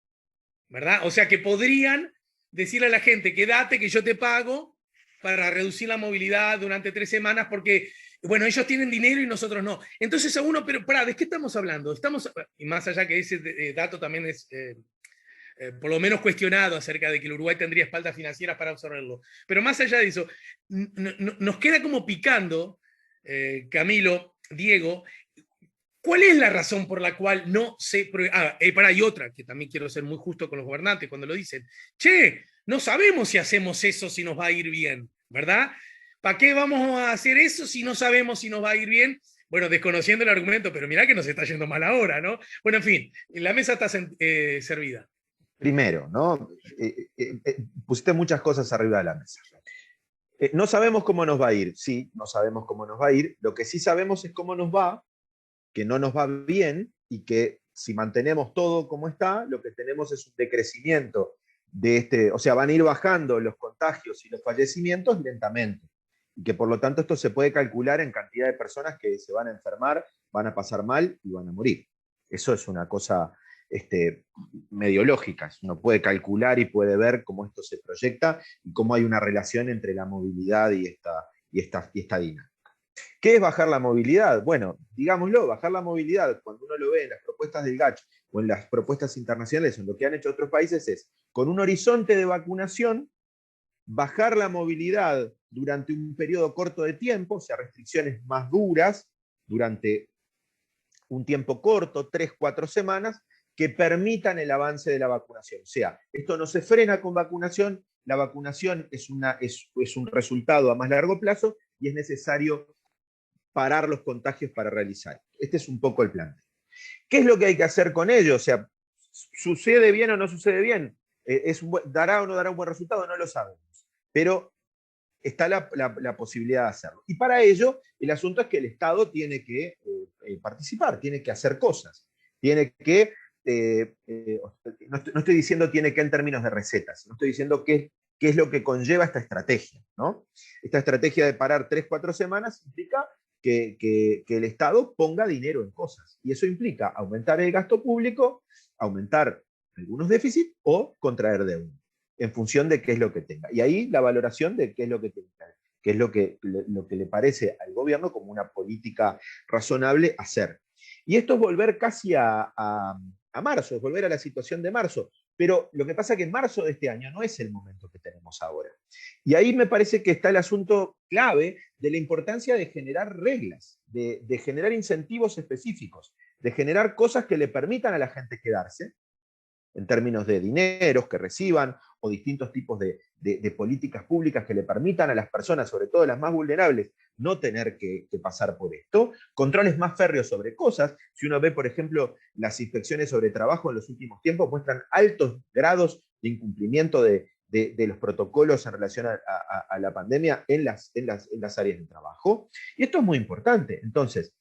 ¿verdad? O sea que podrían decirle a la gente, quédate que yo te pago para reducir la movilidad durante 3 semanas porque, bueno, ellos tienen dinero y nosotros no. Entonces a uno, pero ¿de qué estamos hablando? Y más allá que ese dato también es por lo menos cuestionado acerca de que el Uruguay tendría espaldas financieras para absorberlo. Pero más allá de eso, nos queda como picando, Camilo, Diego, ¿cuál es la razón por la cual no se... hay otra, que también quiero ser muy justo con los gobernantes cuando lo dicen. No sabemos si hacemos eso, si nos va a ir bien, ¿verdad? ¿Para qué vamos a hacer eso si no sabemos si nos va a ir bien? Bueno, desconociendo el argumento, pero mirá que nos está yendo mal ahora, ¿no? Bueno, en fin, la mesa está servida. Primero, ¿no? Pusiste muchas cosas arriba de la mesa. No sabemos cómo nos va a ir, sí, no sabemos cómo nos va a ir. Lo que sí sabemos es cómo nos va, que no nos va bien y que si mantenemos todo como está, lo que tenemos es un decrecimiento o sea, van a ir bajando los contagios y los fallecimientos lentamente. Y que por lo tanto esto se puede calcular en cantidad de personas que se van a enfermar, van a pasar mal y van a morir. Eso es una cosa medio lógica. Uno puede calcular y puede ver cómo esto se proyecta y cómo hay una relación entre la movilidad y esta dinámica. ¿Qué es bajar la movilidad? Bueno, digámoslo, bajar la movilidad, cuando uno lo ve en las propuestas del GACH o en las propuestas internacionales, o en lo que han hecho otros países, es con un horizonte de vacunación, bajar la movilidad durante un periodo corto de tiempo, o sea, restricciones más duras durante un tiempo corto, 3, 4 semanas, que permitan el avance de la vacunación. O sea, esto no se frena con vacunación, la vacunación es un resultado a más largo plazo y es necesario parar los contagios para realizar. Este es un poco el plan. ¿Qué es lo que hay que hacer con ello? O sea, ¿sucede bien o no sucede bien? ¿Dará o no dará un buen resultado? No lo sabemos. Pero está la posibilidad de hacerlo. Y para ello, el asunto es que el Estado tiene que participar, tiene que hacer cosas. Tiene que, no estoy diciendo tiene que en términos de recetas, no estoy diciendo qué es lo que conlleva esta estrategia, ¿no? Esta estrategia de parar 3, 4 semanas implica que el Estado ponga dinero en cosas. Y eso implica aumentar el gasto público, aumentar algunos déficits o contraer deuda, en función de qué es lo que tenga. Y ahí la valoración de qué es lo que tenga, qué es lo que le parece al gobierno como una política razonable hacer. Y esto es volver casi a marzo, es volver a la situación de marzo. Pero lo que pasa es que en marzo de este año no es el momento que tenemos ahora. Y ahí me parece que está el asunto clave de la importancia de generar reglas, de generar incentivos específicos, de generar cosas que le permitan a la gente quedarse, en términos de dineros que reciban o distintos tipos de políticas públicas que le permitan a las personas, sobre todo las más vulnerables, no tener que pasar por esto, controles más férreos sobre cosas. Si uno ve, por ejemplo, las inspecciones sobre trabajo en los últimos tiempos muestran altos grados de incumplimiento de los protocolos en relación a la pandemia en las áreas de trabajo. Y esto es muy importante. Entonces,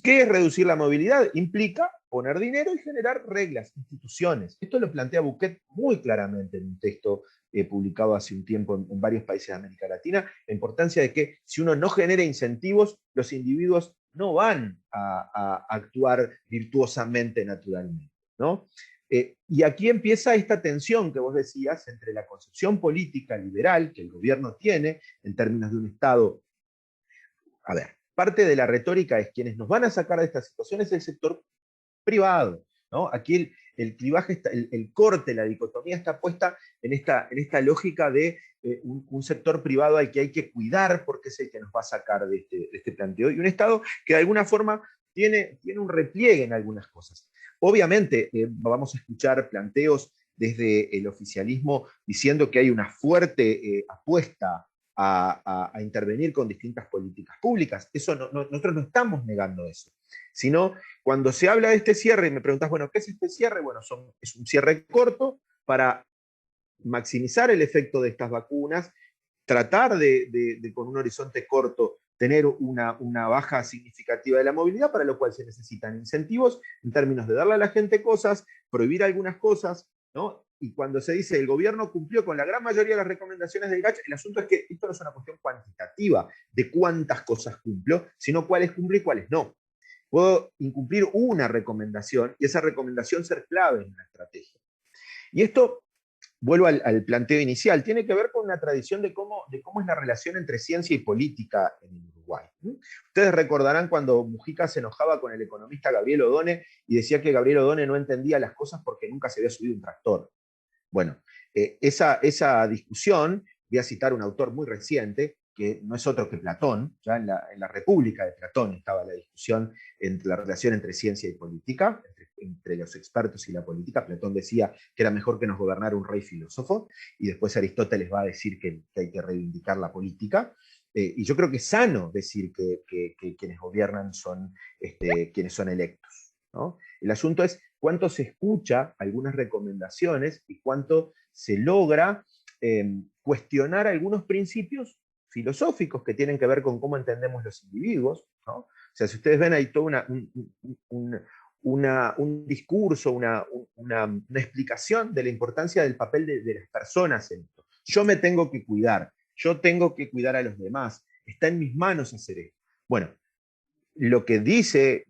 ¿qué es reducir la movilidad? Implica poner dinero y generar reglas, instituciones. Esto lo plantea Bouquet muy claramente en un texto publicado hace un tiempo en varios países de América Latina, la importancia de que si uno no genera incentivos, los individuos no van a actuar virtuosamente, naturalmente, ¿no? Y aquí empieza esta tensión que vos decías entre la concepción política liberal que el gobierno tiene en términos de un Estado. A ver, parte de la retórica es quienes nos van a sacar de esta situación es el sector privado, ¿no? Aquí el clivaje, el corte, la dicotomía está puesta en esta lógica de un sector privado al que hay que cuidar porque es el que nos va a sacar de este planteo, y un Estado que de alguna forma tiene un repliegue en algunas cosas. Obviamente vamos a escuchar planteos desde el oficialismo diciendo que hay una fuerte apuesta a intervenir con distintas políticas públicas. Eso nosotros no estamos negando eso, sino cuando se habla de este cierre y me preguntas, bueno, ¿qué es este cierre? Bueno, es un cierre corto para maximizar el efecto de estas vacunas, tratar de con un horizonte corto tener una baja significativa de la movilidad, para lo cual se necesitan incentivos en términos de darle a la gente cosas, prohibir algunas cosas, ¿no? Y cuando se dice el gobierno cumplió con la gran mayoría de las recomendaciones del GACH, el asunto es que esto no es una cuestión cuantitativa de cuántas cosas cumplió, sino cuáles cumple y cuáles no. Puedo incumplir una recomendación y esa recomendación ser clave en la estrategia. Y esto, vuelvo al planteo inicial, tiene que ver con una tradición de cómo es la relación entre ciencia y política en el Uruguay. Ustedes recordarán cuando Mujica se enojaba con el economista Gabriel Odone y decía que Gabriel Odone no entendía las cosas porque nunca se había subido un tractor. Bueno, esa discusión, voy a citar un autor muy reciente, que no es otro que Platón. Ya en la República de Platón estaba la discusión entre la relación entre ciencia y política, entre los expertos y la política. Platón decía que era mejor que nos gobernara un rey filósofo, y después Aristóteles va a decir que hay que reivindicar la política. Y yo creo que es sano decir que quienes gobiernan son quienes son electos, ¿no? El asunto es cuánto se escucha algunas recomendaciones y cuánto se logra cuestionar algunos principios filosóficos que tienen que ver con cómo entendemos los individuos, ¿no? O sea, si ustedes ven, hay todo un discurso, una explicación de la importancia del papel de las personas en esto. Yo me tengo que cuidar, yo tengo que cuidar a los demás, está en mis manos hacer esto. Bueno, lo que dicen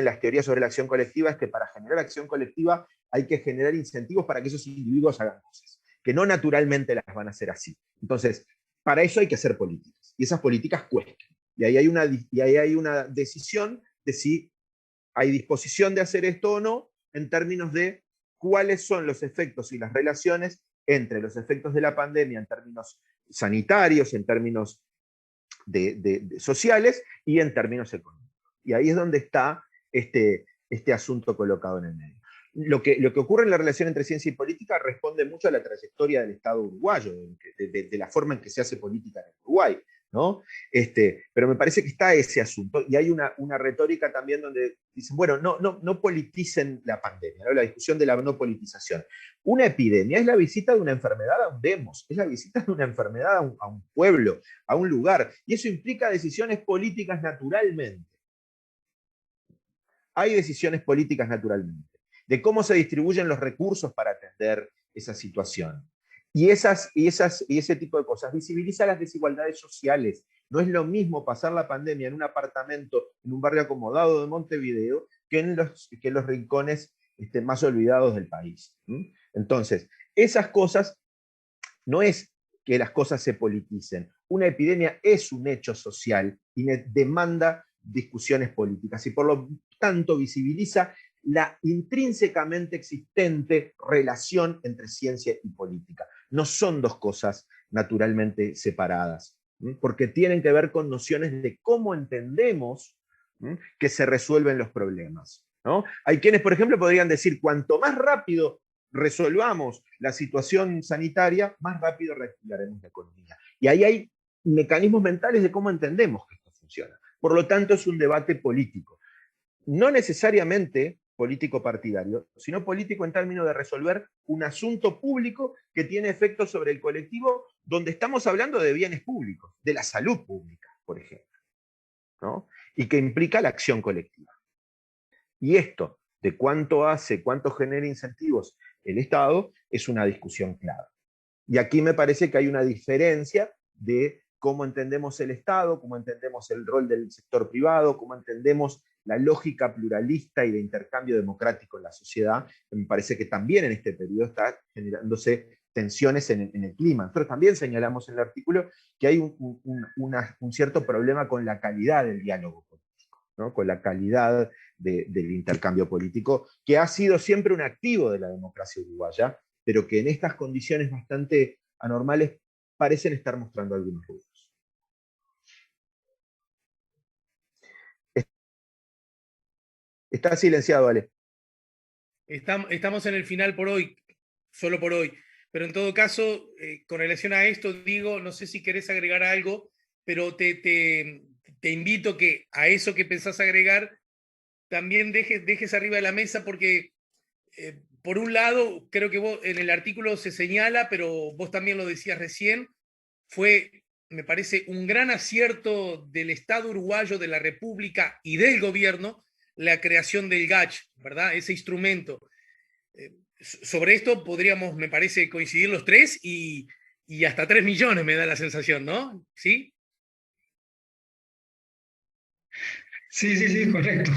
las teorías sobre la acción colectiva es que para generar acción colectiva hay que generar incentivos para que esos individuos hagan cosas, que no naturalmente las van a hacer así. Entonces, para eso hay que hacer políticas, y esas políticas cuestan. Y ahí hay una decisión de si hay disposición de hacer esto o no, en términos de cuáles son los efectos y las relaciones entre los efectos de la pandemia en términos sanitarios, en términos sociales y en términos económicos. Y ahí es donde está este asunto colocado en el medio. Lo que ocurre en la relación entre ciencia y política responde mucho a la trayectoria del Estado uruguayo, de la forma en que se hace política en Uruguay, ¿no? Pero me parece que está ese asunto, y hay una retórica también donde dicen, bueno, no politicen la pandemia, ¿no? La discusión de la no politización. Una epidemia es la visita de una enfermedad a un demos, es la visita de una enfermedad a un pueblo, a un lugar, y eso implica decisiones políticas naturalmente. Hay decisiones políticas naturalmente, de cómo se distribuyen los recursos para atender esa situación. Y ese tipo de cosas visibiliza las desigualdades sociales. No es lo mismo pasar la pandemia en un apartamento, en un barrio acomodado de Montevideo, que en los rincones más olvidados del país. Entonces, esas cosas no es que las cosas se politicen. Una epidemia es un hecho social y demanda discusiones políticas, y por lo tanto visibiliza la intrínsecamente existente relación entre ciencia y política. No son dos cosas naturalmente separadas, porque tienen que ver con nociones de cómo entendemos que se resuelven los problemas, ¿no? Hay quienes, por ejemplo, podrían decir, cuanto más rápido resolvamos la situación sanitaria, más rápido reactivaremos la economía. Y ahí hay mecanismos mentales de cómo entendemos que esto funciona. Por lo tanto, es un debate político. No necesariamente político partidario, sino político en términos de resolver un asunto público que tiene efectos sobre el colectivo, donde estamos hablando de bienes públicos, de la salud pública, por ejemplo, ¿no? Y que implica la acción colectiva. Y esto, de cuánto genera incentivos el Estado, es una discusión clave. Y aquí me parece que hay una diferencia de cómo entendemos el Estado, cómo entendemos el rol del sector privado, cómo entendemos la lógica pluralista y de intercambio democrático en la sociedad. Me parece que también en este periodo está generándose tensiones en el clima. Nosotros también señalamos en el artículo que hay un cierto problema con la calidad del diálogo político, ¿no? Con la calidad del intercambio político, que ha sido siempre un activo de la democracia uruguaya, pero que en estas condiciones bastante anormales parecen estar mostrando algunos rubros. Está silenciado, Ale. Estamos en el final por hoy, solo por hoy. Pero en todo caso, con relación a esto, digo, no sé si querés agregar algo, pero te invito que a eso que pensás agregar, también dejes arriba de la mesa, porque por un lado, creo que vos en el artículo se señala, pero vos también lo decías recién, fue, me parece, un gran acierto del Estado uruguayo, de la República y del gobierno, la creación del GACH, ¿verdad? Ese instrumento. Sobre esto podríamos, me parece, coincidir los tres, y hasta 3 millones me da la sensación, ¿no? ¿Sí? Sí, correcto.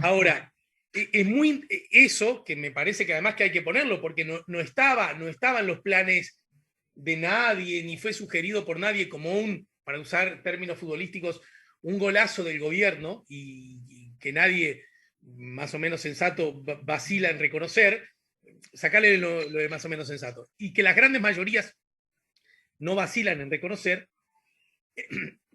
Ahora, es muy eso que me parece que además que hay que ponerlo, porque no estaba en los planes de nadie, ni fue sugerido por nadie como para usar términos futbolísticos, un golazo del gobierno, y que nadie más o menos sensato vacila en reconocer, sacarle lo de más o menos sensato, y que las grandes mayorías no vacilan en reconocer.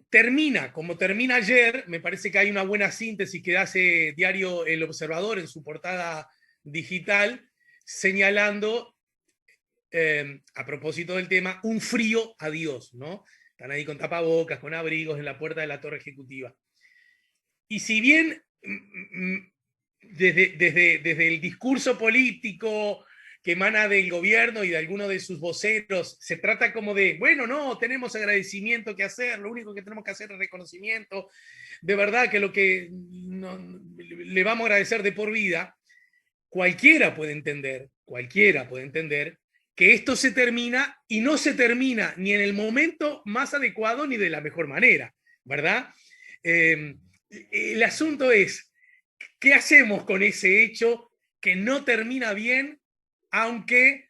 Termina, como termina ayer, me parece que hay una buena síntesis que hace diario El Observador en su portada digital, señalando, a propósito del tema, un frío adiós, ¿no? Están ahí con tapabocas, con abrigos en la puerta de la torre ejecutiva. Y si bien desde el discurso político que emana del gobierno y de alguno de sus voceros, se trata como de, bueno, no, tenemos agradecimiento que hacer, lo único que tenemos que hacer es reconocimiento, de verdad que lo que le vamos a agradecer de por vida, cualquiera puede entender que esto se termina y no se termina ni en el momento más adecuado ni de la mejor manera, ¿verdad? El asunto es, ¿qué hacemos con ese hecho que no termina bien, aunque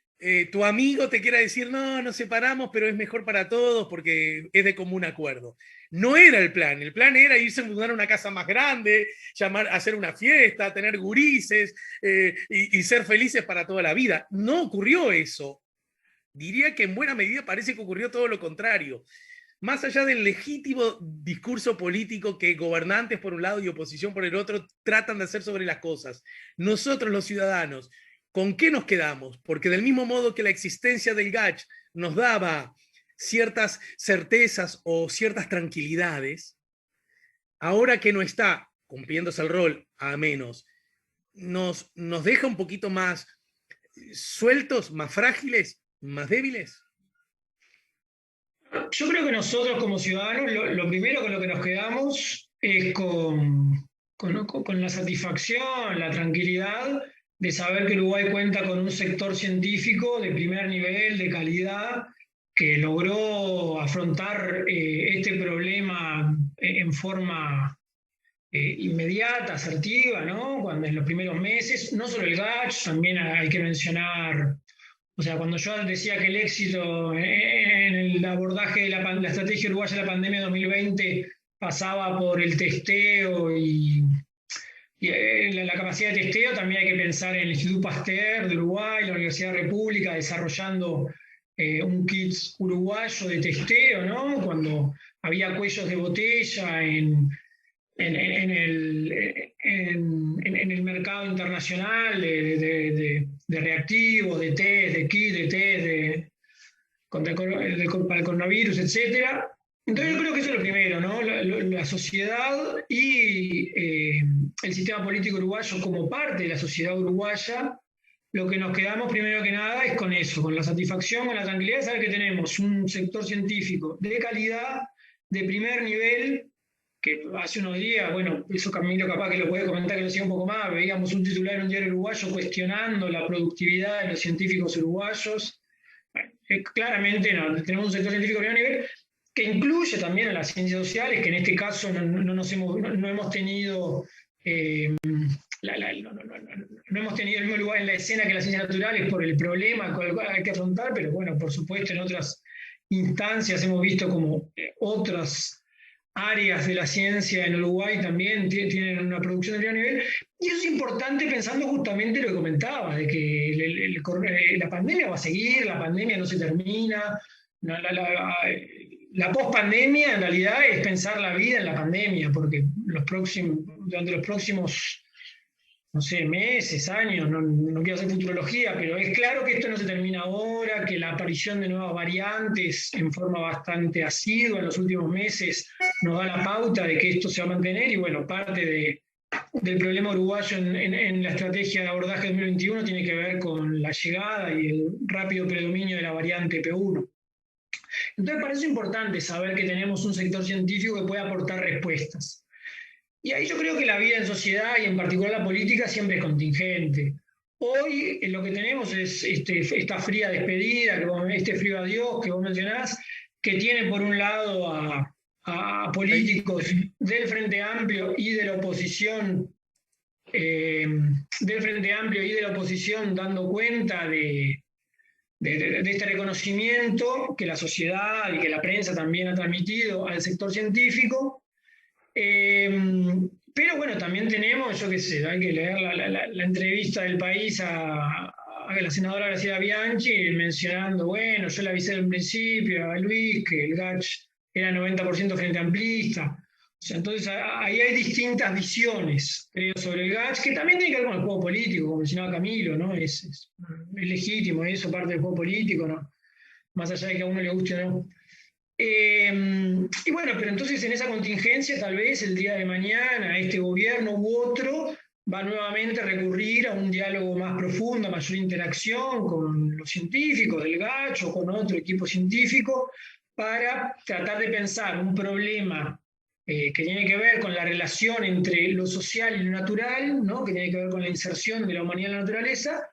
tu amigo te quiera decir, no, nos separamos, pero es mejor para todos porque es de común acuerdo? No era el plan era irse a mudar a una casa más grande, hacer una fiesta, tener gurises y ser felices para toda la vida. No ocurrió eso. Diría que en buena medida parece que ocurrió todo lo contrario. Más allá del legítimo discurso político que gobernantes por un lado y oposición por el otro tratan de hacer sobre las cosas, nosotros los ciudadanos, ¿con qué nos quedamos? Porque del mismo modo que la existencia del GACH nos daba ciertas certezas o ciertas tranquilidades, ahora que no está cumpliéndose el rol a menos, nos deja un poquito más sueltos, más frágiles, más débiles. Yo creo que nosotros como ciudadanos lo primero con lo que nos quedamos es con la satisfacción, la tranquilidad de saber que Uruguay cuenta con un sector científico de primer nivel, de calidad, que logró afrontar este problema en forma inmediata, asertiva, ¿no? Cuando en los primeros meses, no solo el GACH, también hay que mencionar, o sea, cuando yo decía que el éxito en el abordaje de la estrategia uruguaya de la pandemia 2020 pasaba por el testeo y la capacidad de testeo, también hay que pensar en el Instituto Pasteur de Uruguay, la Universidad República, desarrollando un kit uruguayo de testeo, ¿no? Cuando había cuellos de botella en el mercado internacional de reactivos, de test, de kit, de test para el coronavirus, etc. Entonces yo creo que eso es lo primero, ¿no? La sociedad y el sistema político uruguayo como parte de la sociedad uruguaya, lo que nos quedamos primero que nada es con eso, con la satisfacción, con la tranquilidad de saber que tenemos un sector científico de calidad, de primer nivel, que hace unos días, bueno, eso Camilo capaz que lo puede comentar, que lo siga un poco más, veíamos un titular en un diario uruguayo cuestionando la productividad de los científicos uruguayos. Bueno, claramente no, tenemos un sector científico de primer nivel que incluye también a las ciencias sociales, que en este caso no hemos tenido no hemos tenido el mismo lugar en la escena que las ciencias naturales por el problema que hay que afrontar, pero bueno, por supuesto en otras instancias hemos visto como otras áreas de la ciencia en Uruguay también tienen una producción de primer nivel, y eso es importante pensando justamente lo que comentaba, de que la pandemia va a seguir, la pandemia no se termina, la post-pandemia en realidad es pensar la vida en la pandemia, porque durante los próximos, no sé, meses, años, no quiero hacer futurología, pero es claro que esto no se termina ahora, que la aparición de nuevas variantes en forma bastante asidua en los últimos meses nos da la pauta de que esto se va a mantener, y bueno, parte del problema uruguayo en la estrategia de abordaje 2021 tiene que ver con la llegada y el rápido predominio de la variante P1. Entonces, para eso es importante saber que tenemos un sector científico que puede aportar respuestas. Y ahí yo creo que la vida en sociedad y en particular la política siempre es contingente. Hoy lo que tenemos es esta fría despedida, este frío adiós que vos mencionás, que tiene por un lado a políticos del Frente Amplio y de la oposición, dando cuenta de este reconocimiento que la sociedad y que la prensa también ha transmitido al sector científico. Pero bueno, también tenemos, yo qué sé, hay que leer la entrevista del País a la senadora Graciela Bianchi mencionando, bueno, yo le avisé en un principio a Luis que el GACH era 90% frente amplista. O sea, entonces ahí hay distintas visiones, creo, sobre el GACH, que también tiene que ver con el juego político, como mencionaba Camilo, ¿no? Es legítimo eso, parte del juego político, ¿no? Más allá de que a uno le guste o no. Y bueno, pero entonces en esa contingencia tal vez el día de mañana este gobierno u otro va nuevamente a recurrir a un diálogo más profundo, a mayor interacción con los científicos del Gacho, con otro equipo científico, para tratar de pensar un problema que tiene que ver con la relación entre lo social y lo natural, ¿no? Que tiene que ver con la inserción de la humanidad en la naturaleza,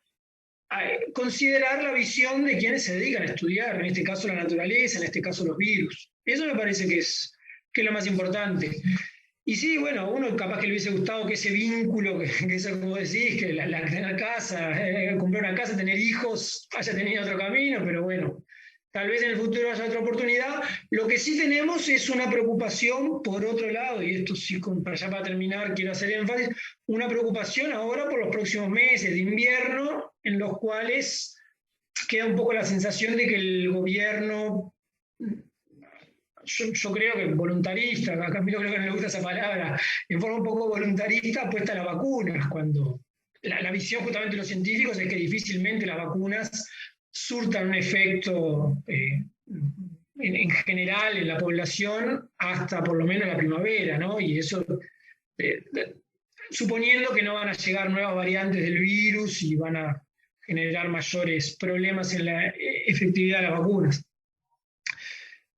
considerar la visión de quienes se dedican a estudiar, en este caso la naturaleza, en este caso los virus. Eso me parece que es lo más importante. Y sí, bueno, a uno capaz que le hubiese gustado que ese vínculo, que eso como decís, que la casa, comprar una casa, tener hijos, haya tenido otro camino, pero bueno, tal vez en el futuro haya otra oportunidad. Lo que sí tenemos es una preocupación por otro lado, y esto sí, ya para terminar quiero hacer énfasis, una preocupación ahora por los próximos meses de invierno, en los cuales queda un poco la sensación de que el gobierno, yo creo que voluntarista, a Camilo creo que no le gusta esa palabra, en forma un poco voluntarista apuesta a las vacunas, cuando la visión justamente de los científicos es que difícilmente las vacunas surtan un efecto en general en la población hasta por lo menos la primavera, ¿no? Y eso, suponiendo que no van a llegar nuevas variantes del virus y van a generar mayores problemas en la efectividad de las vacunas.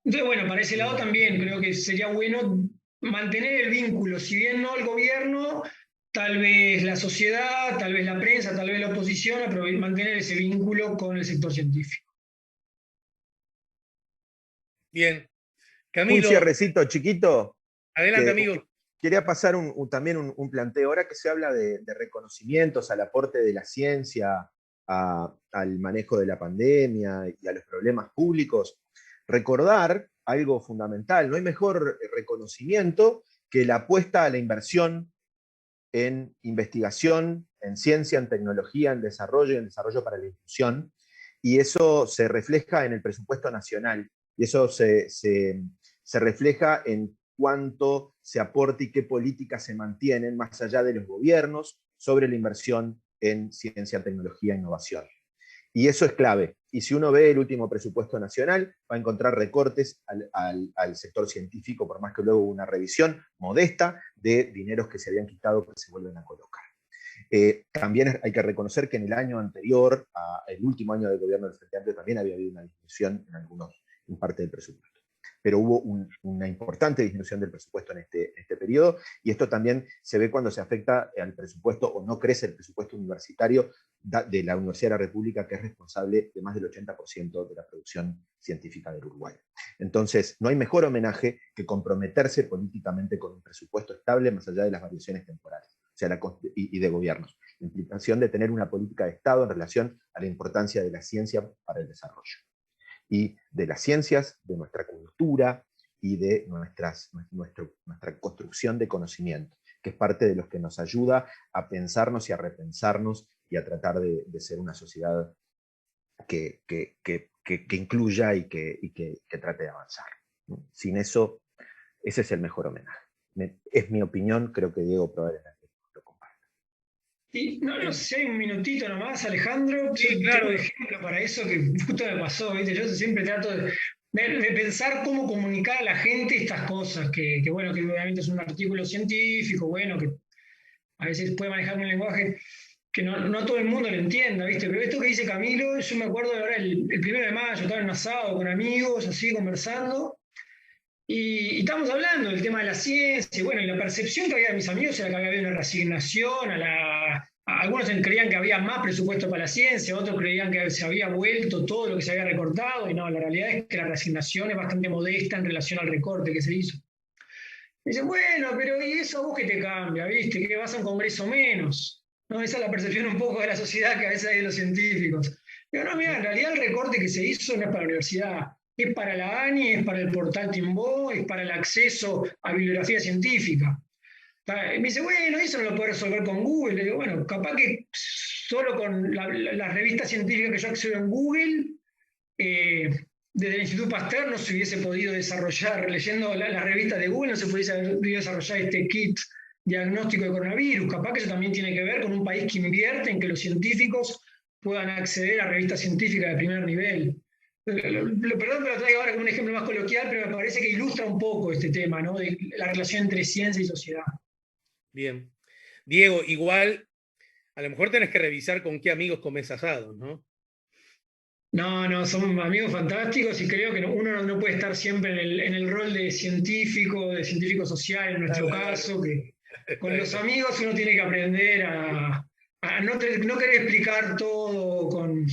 Entonces, bueno, para ese lado también creo que sería bueno mantener el vínculo, si bien no el gobierno, tal vez la sociedad, tal vez la prensa, tal vez la oposición, pero mantener ese vínculo con el sector científico. Bien. Un Camilo, cierrecito chiquito. adelante, amigo. Quería pasar también un planteo. Ahora que se habla de reconocimientos al aporte de la ciencia al manejo de la pandemia y a los problemas públicos, recordar algo fundamental. No hay mejor reconocimiento que la apuesta a la inversión en investigación, en ciencia, en tecnología, en desarrollo para la inclusión, y eso se refleja en el presupuesto nacional, y eso se refleja en cuánto se aporta y qué políticas se mantienen más allá de los gobiernos sobre la inversión en ciencia, tecnología e innovación. Y eso es clave. Y si uno ve el último presupuesto nacional, va a encontrar recortes al sector científico, por más que luego hubo una revisión modesta de dineros que se habían quitado que se vuelven a colocar. También hay que reconocer que en el año anterior, el último año del gobierno del Frente Amplio, también había habido una disminución en parte del presupuesto. Pero hubo una importante disminución del presupuesto en este periodo, y esto también se ve cuando se afecta al presupuesto o no crece el presupuesto universitario de la Universidad de la República, que es responsable de más del 80% de la producción científica del Uruguay. Entonces, no hay mejor homenaje que comprometerse políticamente con un presupuesto estable más allá de las variaciones temporales, o sea, y de gobiernos. La implicación de tener una política de Estado en relación a la importancia de la ciencia para el desarrollo. Y de las ciencias, de nuestra cultura y de nuestra construcción de conocimiento, que es parte de lo que nos ayuda a pensarnos y a repensarnos y a tratar de ser una sociedad que incluya y que trate de avanzar. Sin eso, ese es el mejor homenaje. Es mi opinión, creo que Diego probablemente lo comparta. Y no sé si hay un minutito nomás, Alejandro. Sí, Yo claro. tengo un ejemplo para eso que justo me pasó, ¿viste? Yo siempre trato de pensar cómo comunicar a la gente estas cosas, que bueno, que obviamente es un artículo científico, bueno, que a veces puede manejar un lenguaje que no todo el mundo lo entienda, ¿viste? Pero esto que dice Camilo, yo me acuerdo de ahora el 1 de mayo, estaba en un asado con amigos, así conversando, y estábamos hablando del tema de la ciencia, y bueno, y la percepción que había de mis amigos era que había habido una resignación algunos creían que había más presupuesto para la ciencia, otros creían que se había vuelto todo lo que se había recortado, y no, la realidad es que la resignación es bastante modesta en relación al recorte que se hizo. Me dicen, bueno, pero ¿y eso a vos qué te cambia? ¿Viste? ¿Que vas a un congreso menos? ¿No? Esa es la percepción un poco de la sociedad que a veces hay de los científicos. Digo, no, mira, en realidad el recorte que se hizo no es para la universidad, es para la ANI, es para el portal Timbó, es para el acceso a bibliografía científica. Me dice, bueno, eso no lo puedo resolver con Google. Le digo, bueno, capaz que solo con las revistas científicas que yo accedo en Google, desde el Instituto Pasteur no se hubiese podido desarrollar, leyendo las revistas de Google, no se hubiese podido desarrollar este kit diagnóstico de coronavirus. Capaz que eso también tiene que ver con un país que invierte en que los científicos puedan acceder a revistas científicas de primer nivel. Perdón que lo traigo ahora como un ejemplo más coloquial, pero me parece que ilustra un poco este tema, ¿no? De la relación entre ciencia y sociedad. Bien. Diego, igual, a lo mejor tenés que revisar con qué amigos comes asados, ¿no? No, son amigos fantásticos y creo que uno no puede estar siempre en el rol de científico social en nuestro caso, que con los amigos uno tiene que aprender a no querer explicar todo con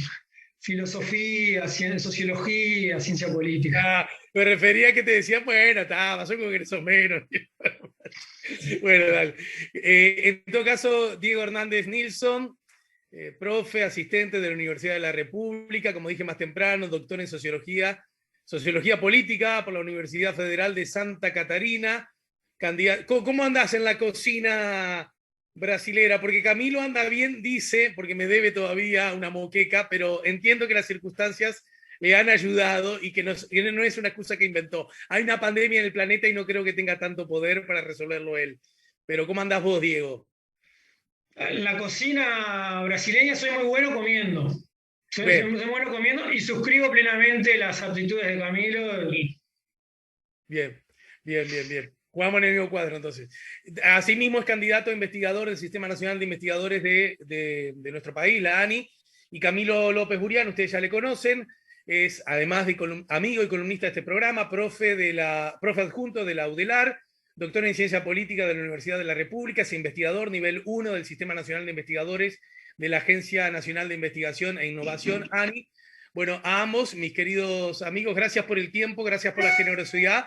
filosofía, sociología, ciencia política. Ah, me refería a que te decían, bueno, pasó con que sos menos. Bueno, dale. En todo caso, Diego Hernández Nilsson, profe, asistente de la Universidad de la República, como dije más temprano, doctor en sociología política por la Universidad Federal de Santa Catarina. ¿Cómo andás en la cocina brasilera? Porque Camilo anda bien, dice, porque me debe todavía una moqueca, pero entiendo que las circunstancias le han ayudado y que no es una excusa que inventó. Hay una pandemia en el planeta y no creo que tenga tanto poder para resolverlo él. Pero ¿cómo andás vos, Diego? En la cocina brasileña soy muy bueno comiendo. Soy muy bueno comiendo y suscribo plenamente las aptitudes de Camilo. Bien. Jugamos en el mismo cuadro, entonces. Asimismo, es candidato a investigador del Sistema Nacional de Investigadores de nuestro país, la ANI, y Camilo López Burián, ustedes ya le conocen, es, además de amigo y columnista de este programa, profe adjunto de la UDELAR, doctor en Ciencia Política de la Universidad de la República, es investigador nivel 1 del Sistema Nacional de Investigadores de la Agencia Nacional de Investigación e Innovación, ANI. Bueno, a ambos, mis queridos amigos, gracias por el tiempo, gracias por la generosidad,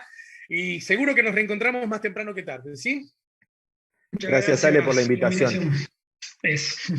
y seguro que nos reencontramos más temprano que tarde, ¿sí? Gracias, Ale, por la invitación. Es.